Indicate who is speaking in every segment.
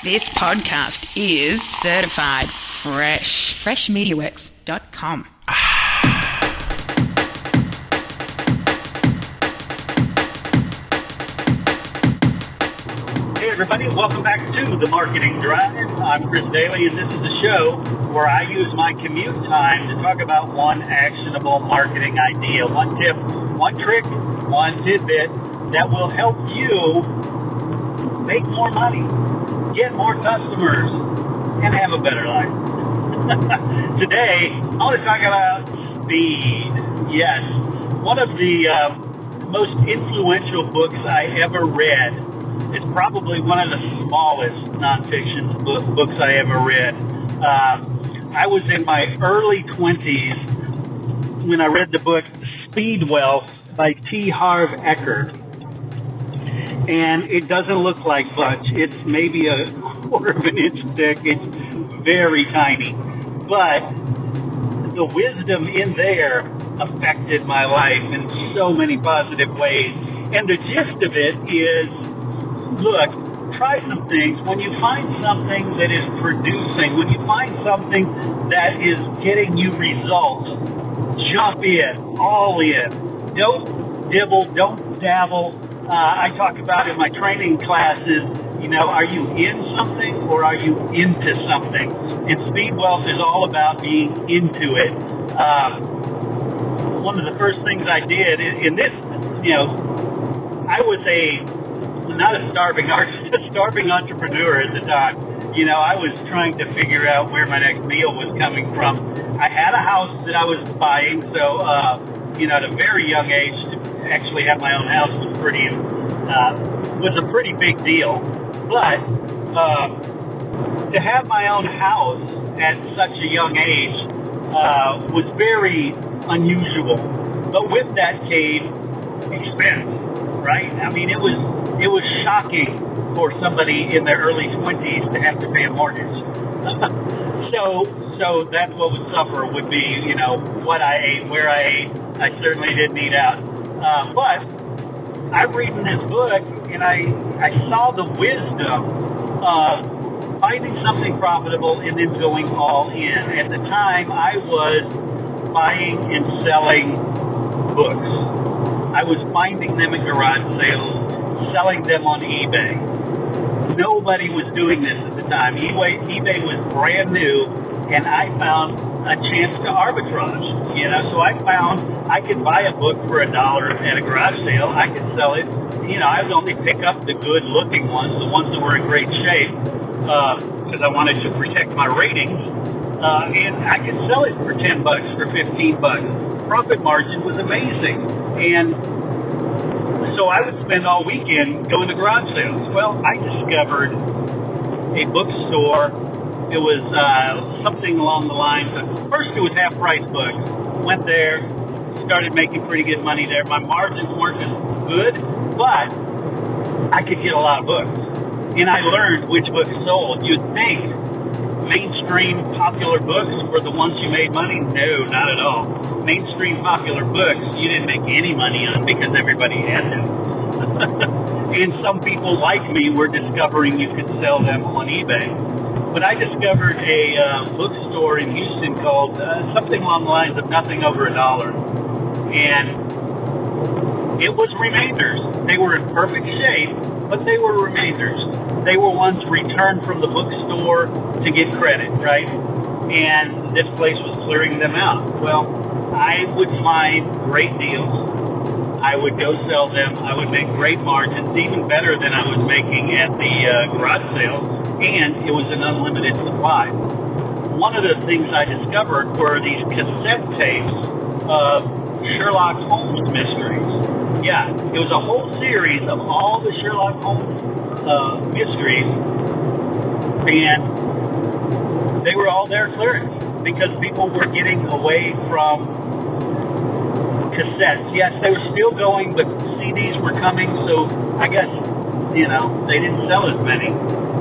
Speaker 1: This podcast is certified fresh. Freshmediaworks.com.
Speaker 2: Hey everybody, welcome back to The Marketing Drive. I'm Chris Daly, and this is the show where I use my commute time to talk about one actionable marketing idea, one tip, one trick, one tidbit that will help you make more money, get more customers, and have a better life. Today, I want to talk about speed. Yes, one of the most influential books I ever read. It's probably one of the smallest nonfiction books I ever read. I was in my early 20s when I read the book Speed Wealth by T. Harv Eker. And it doesn't look like much. It's maybe a quarter of an inch thick. It's very tiny. But the wisdom in there affected my life in so many positive ways. And the gist of it is, look, try some things. When you find something that is producing, when you find something that is getting you results, jump in, all in. Don't dibble, don't dabble. I talk about in my training classes, are you in something or are you into something? And Speed Wealth is all about being into it. One of the first things I did in this, I was not a starving artist, a starving entrepreneur at the time. I was trying to figure out where my next meal was coming from. I had a house that I was buying, so, at a very young age, to actually have my own house was a pretty big deal. But to have my own house at such a young age was very unusual. But with that came expense, right? I mean, it was shocking for somebody in their early 20s to have to pay a mortgage. So that's what would suffer would be, what I ate, where I ate. I certainly didn't eat out. But I'm reading this book, and I saw the wisdom of finding something profitable and then going all in. At the time, I was buying and selling books. I was finding them in garage sales, selling them on eBay. Nobody was doing this at the time. eBay was brand new, and I found a chance to arbitrage. So I found I could buy a book for $1 at a garage sale. I could sell it. I would only pick up the good-looking ones, the ones that were in great shape, because I wanted to protect my ratings. And I could sell it for $10, for $15. Profit margin was amazing. And so I would spend all weekend going to garage sales. Well, I discovered a bookstore. It was something along the lines of, first it was half-price books. Went there, started making pretty good money there. My margins weren't as good, but I could get a lot of books. And I learned which books sold. You'd think mainstream popular books were the ones you made money? No, not at all. Mainstream popular books you didn't make any money on because everybody had them. And some people like me were discovering you could sell them on eBay. But I discovered a bookstore in Houston called something along the lines of nothing over $1. And it was remainders. They were in perfect shape, but they were remainders. They were ones returned from the bookstore to get credit, right? And this place was clearing them out. Well, I would find great deals. I would go sell them. I would make great margins, even better than I was making at the garage sales, and it was an unlimited supply. One of the things I discovered were these cassette tapes of Sherlock Holmes mysteries. Yeah, it was a whole series of all the Sherlock Holmes mysteries, and they were all there clearance because people were getting away from cassettes. Yes, they were still going, but CDs were coming, so I guess, they didn't sell as many.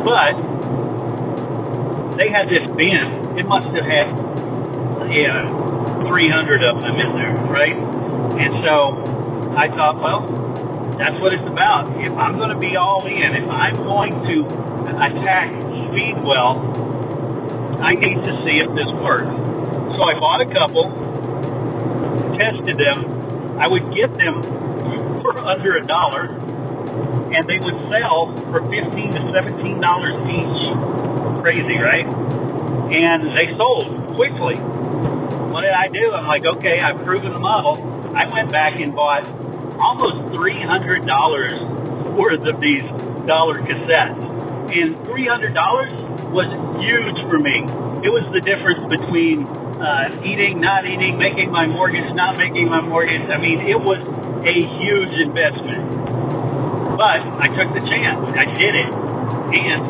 Speaker 2: But they had this bin. It must have had, 300 of them in there, right? And so I thought, well, That's what it's about. If I'm going to be all in, if I'm going to attack Speedwell, I need to see if this works. So I bought a couple, tested them. I would get them for under $1, and they would sell for $15 to $17 each. Crazy, right? And they sold quickly. What did I do? I'm like, okay, I've proven the model. I went back and bought almost $300 worth of these dollar cassettes. And $300 was huge for me. It was the difference between eating, not eating, making my mortgage, not making my mortgage. I mean, it was a huge investment. But I took the chance. I did it. And,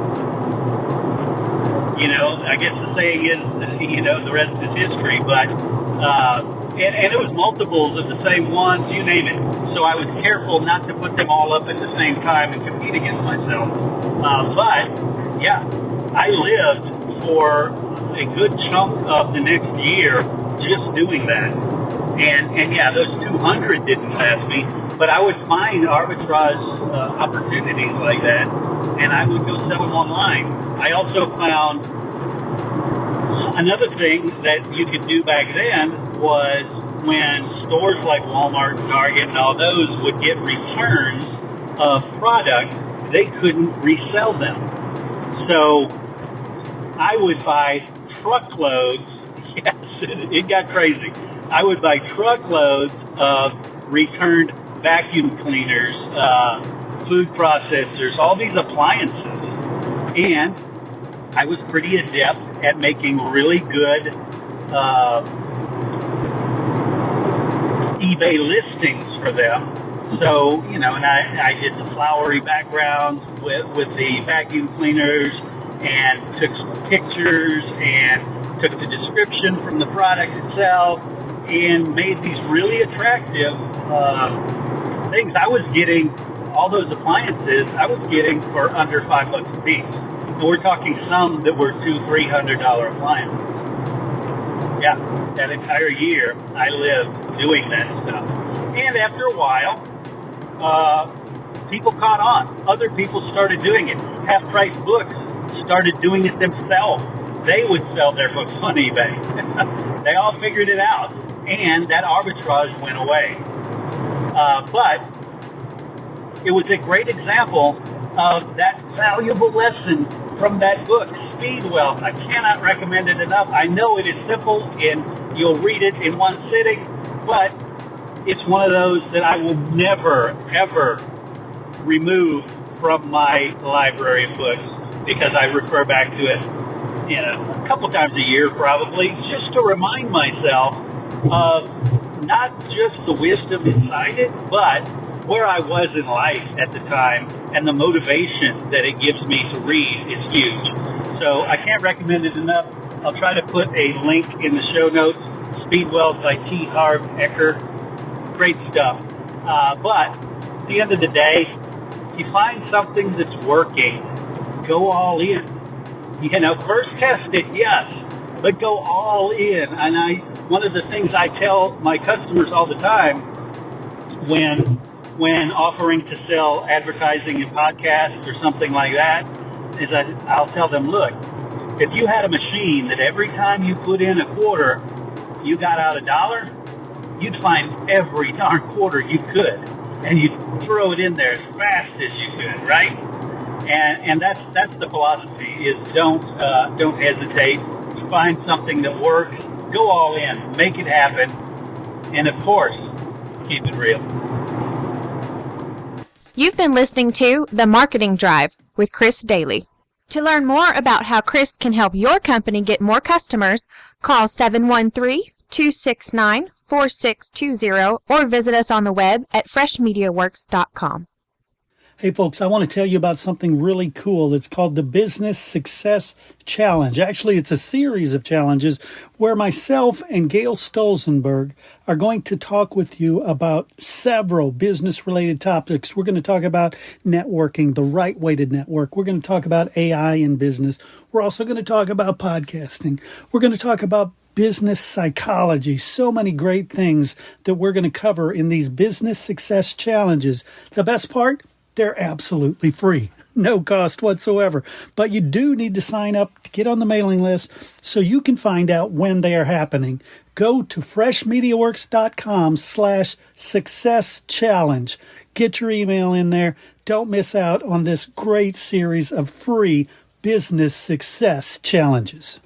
Speaker 2: I guess the saying is, the rest is history. But, and it was multiples of the same ones, you name it. So I was careful not to put them all up at the same time and compete against myself. But, yeah, I lived for a good chunk of the next year just doing that. And yeah, those 200 didn't last me, but I would find arbitrage opportunities like that, and I would go sell them online. I also found another thing that you could do back then was when stores like Walmart, Target, and all those would get returns of product, they couldn't resell them. So I would buy truckloads. Yes, it got crazy. I would buy truckloads of returned vacuum cleaners, food processors, all these appliances. And I was pretty adept at making really good eBay listings for them. So, and I did the flowery backgrounds with the vacuum cleaners and took some pictures and took the description from the product itself and made these really attractive things. I was getting all those appliances, I was getting for under $5 a piece. And we're talking some that were $200-$300 appliances. Yeah, that entire year I lived doing that stuff. And after a while, people caught on. Other people started doing it. Half-price books started doing it themselves. They would sell their books on eBay. They all figured it out, and that arbitrage went away. But it was a great example of that valuable lesson from that book, Speed Wealth. I cannot recommend it enough. I know it is simple, and you'll read it in one sitting, but it's one of those that I will never, ever remove from my library of books because I refer back to it a couple times a year probably, just to remind myself of not just the wisdom inside it, but where I was in life at the time, and the motivation that it gives me to read is huge. So I can't recommend it enough. I'll try to put a link in the show notes. Speed Wealth by T. Harv Eker. Great stuff. But at the end of the day, if you find something that's working, go all in. First test it, yes, but go all in. And one of the things I tell my customers all the time when offering to sell advertising in podcasts or something like that is I'll tell them, look, if you had a machine that every time you put in a quarter, you got out $1, you'd find every darn quarter you could, and you'd throw it in there as fast as you could, right? And that's the philosophy, is don't hesitate. You find something that works, go all in, make it happen, and of course, keep it real.
Speaker 3: You've been listening to The Marketing Drive with Chris Daly. To learn more about how Chris can help your company get more customers, call 713-269-4620 or visit us on the web at freshmediaworks.com.
Speaker 4: Hey folks, I want to tell you about something really cool. It's called the Business Success Challenge. Actually, it's a series of challenges where myself and Gail Stolzenberg are going to talk with you about several business-related topics. We're going to talk about networking, the right way to network. We're going to talk about AI in business. We're also going to talk about podcasting. We're going to talk about business psychology, so many great things that we're going to cover in these business success challenges. The best part? They're absolutely free. No cost whatsoever. But you do need to sign up to get on the mailing list so you can find out when they are happening. Go to freshmediaworks.com/success challenge. Get your email in there. Don't miss out on this great series of free business success challenges.